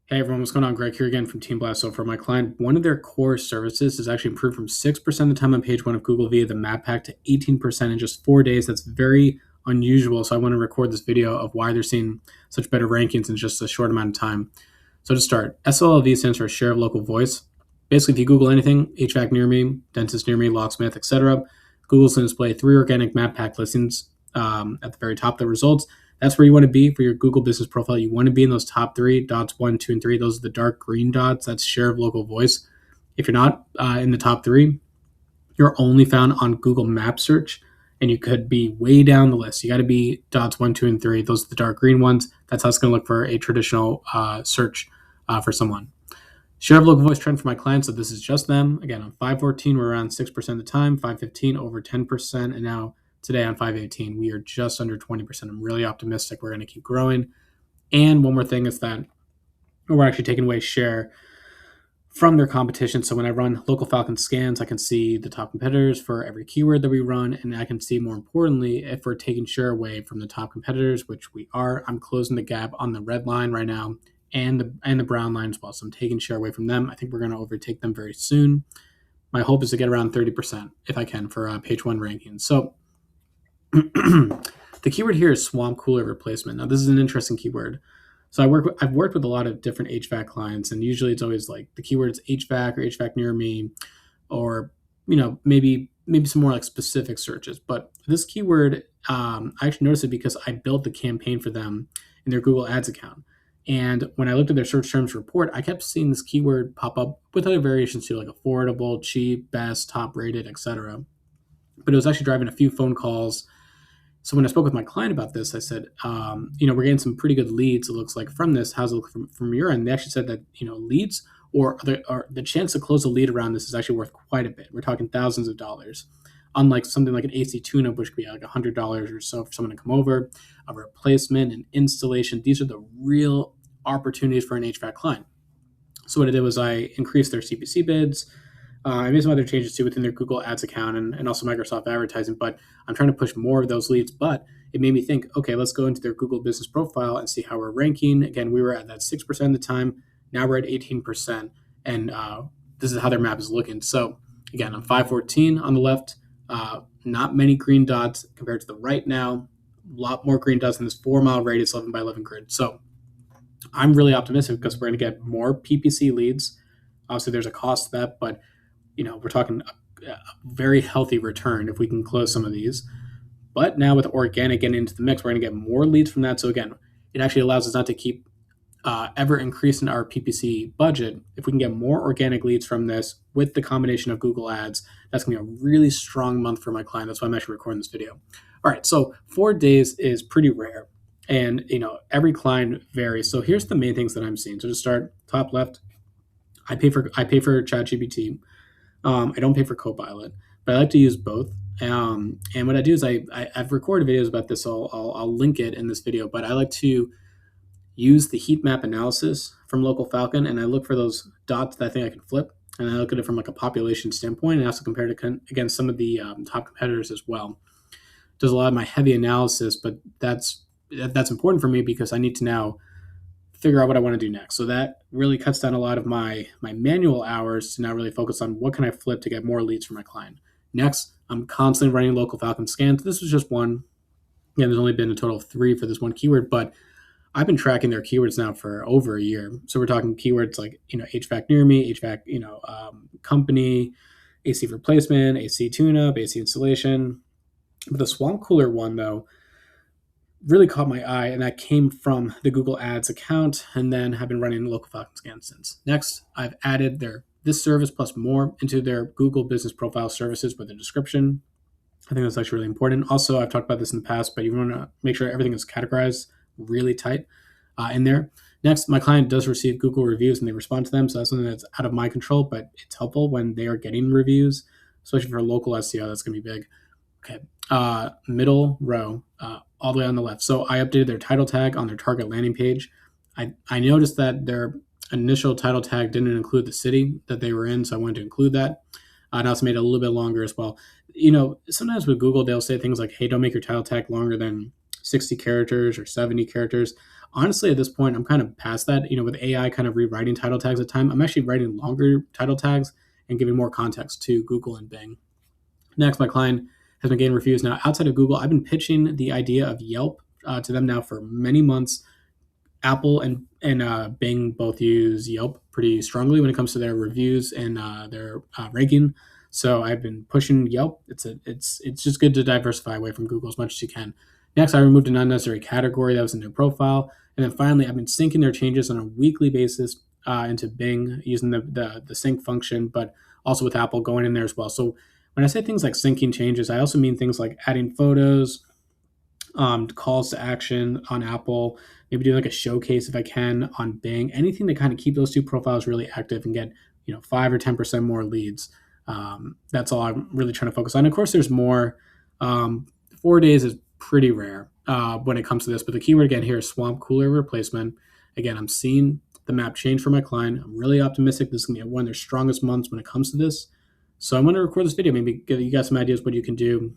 Hey everyone, what's going on? Greg here again from Team Blast. So for my client, one of their core services is actually improved from 6% of the time on page one of Google via the map pack to 18% in just 4 days. That's very unusual. So I want to record this video of why they're seeing such better rankings in just a short amount of time. So to start, SoLV stands for share of local voice. Basically, if you Google anything, HVAC near me, dentist near me, locksmith, etc., Google's going to display three organic map pack listings at the very top of the results. That's where you want to be for your Google business profile. You want to be in those top three dots, one, two, and three. Those are the dark green dots. That's share of local voice. If you're not in the top three, you're only found on Google Map search, and you could be way down the list. You got to be dots one, two, and three. Those are the dark green ones. That's how it's going to look for a traditional search for someone. Share of local voice trend for my clients. So this is just them. Again, on 514, we're around 6% of the time, 515 over 10%, and now today on 518, we are just under 20%. I'm really optimistic we're going to keep growing. And one more thing is that we're actually taking away share from their competition. So when I run local Falcon scans, I can see the top competitors for every keyword that we run, and I can see more importantly if we're taking share away from the top competitors, which we are. I'm closing the gap on the red line right now and the brown line as well. So I'm taking share away from them. I think we're going to overtake them very soon. My hope is to get around 30% if I can for page one rankings. So the keyword here is swamp cooler replacement. Now, this is an interesting keyword. So I've worked with a lot of different HVAC clients, and usually it's always like the keyword's HVAC or HVAC near me, or maybe some more like specific searches. But this keyword, I actually noticed it because I built the campaign for them in their Google Ads account. And when I looked at their search terms report, I kept seeing this keyword pop up with other variations too, like affordable, cheap, best, top rated, etc. But it was actually driving a few phone calls. So when I spoke with my client about this, I said, we're getting some pretty good leads, it looks like, from this. How's it look from your end? They actually said that, leads or the chance to close a lead around this is actually worth quite a bit. We're talking thousands of dollars. Unlike something like an AC tune-up, which could be like $100 or so for someone to come over, a replacement, an installation. These are the real opportunities for an HVAC client. So what I did was I increased their CPC bids. I made some other changes too within their Google Ads account and also Microsoft Advertising, but I'm trying to push more of those leads. But it made me think, okay, let's go into their Google business profile and see how we're ranking. Again, we were at that 6% of the time. Now we're at 18%. And this is how their map is looking. So again, on 514 on the left, not many green dots compared to the right now. A lot more green dots in this 4-mile radius 11 by 11 grid. So I'm really optimistic because we're going to get more PPC leads. Obviously, there's a cost to that, but we're talking a very healthy return if we can close some of these. But now with organic getting into the mix, we're going to get more leads from that. So again, it actually allows us not to keep ever increasing our PPC budget. If we can get more organic leads from this with the combination of Google Ads, that's going to be a really strong month for my client. That's why I'm actually recording this video. All right, so 4 days is pretty rare. And every client varies. So here's the main things that I'm seeing. So to start, top left, I pay for ChatGPT. I don't pay for Copilot, but I like to use both. And what I do is I've recorded videos about this. So I'll link it in this video. But I like to use the heat map analysis from Local Falcon, and I look for those dots that I think I can flip. And I look at it from like a population standpoint, and also compare it against some of the top competitors as well. Does a lot of my heavy analysis, but that's important for me because I need to now figure out what I want to do next. So that really cuts down a lot of my manual hours to now really focus on what can I flip to get more leads for my client. Next, I'm constantly running local Falcon scans. This was just one. Again, there's only been a total of 3 for this one keyword, but I've been tracking their keywords now for over a year. So we're talking keywords like, HVAC near me, HVAC, company, AC replacement, AC tune-up, AC installation. But the swamp cooler one, though, really caught my eye, and that came from the Google Ads account, and then have been running local Falcon scans since. Next, I've added this service plus more into their Google Business Profile services with a description. I think that's actually really important. Also, I've talked about this in the past, but you want to make sure everything is categorized really tight in there. Next, my client does receive Google reviews and they respond to them, so that's something that's out of my control, but it's helpful when they are getting reviews, especially for local SEO. That's going to be big. Okay, middle row, all the way on the left. So I updated their title tag on their target landing page. I noticed that their initial title tag didn't include the city that they were in, so I wanted to include that. And I also made it a little bit longer as well. Sometimes with Google, they'll say things like, hey, don't make your title tag longer than 60 characters or 70 characters. honestly, at this point, I'm kind of past that. With AI kind of rewriting title tags at time, I'm actually writing longer title tags and giving more context to Google and Bing. Next, my client has been getting reviews now outside of Google. I've been pitching the idea of Yelp to them now for many months. Apple and Bing both use Yelp pretty strongly when it comes to their reviews and their ranking. So I've been pushing Yelp. It's just good to diversify away from Google as much as you can. Next, I removed an unnecessary category that was in their profile, and then finally, I've been syncing their changes on a weekly basis into Bing using the sync function, but also with Apple going in there as well. So when I say things like syncing changes, I also mean things like adding photos, calls to action on Apple, maybe do like a showcase if I can on Bing, anything to kind of keep those two profiles really active and get 5 or 10% more leads. That's all I'm really trying to focus on. Of course, there's more. 4 days is pretty rare when it comes to this, but the keyword again here is swamp cooler replacement. Again, I'm seeing the map change for my client. I'm really optimistic this is going to be one of their strongest months when it comes to this. So I'm going to record this video, maybe give you guys some ideas what you can do.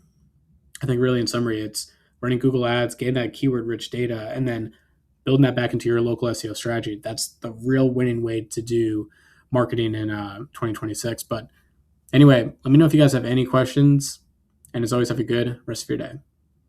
I think really in summary, it's running Google ads, getting that keyword rich data, and then building that back into your local SEO strategy. That's the real winning way to do marketing in 2026. But anyway, let me know if you guys have any questions. And as always, have a good rest of your day.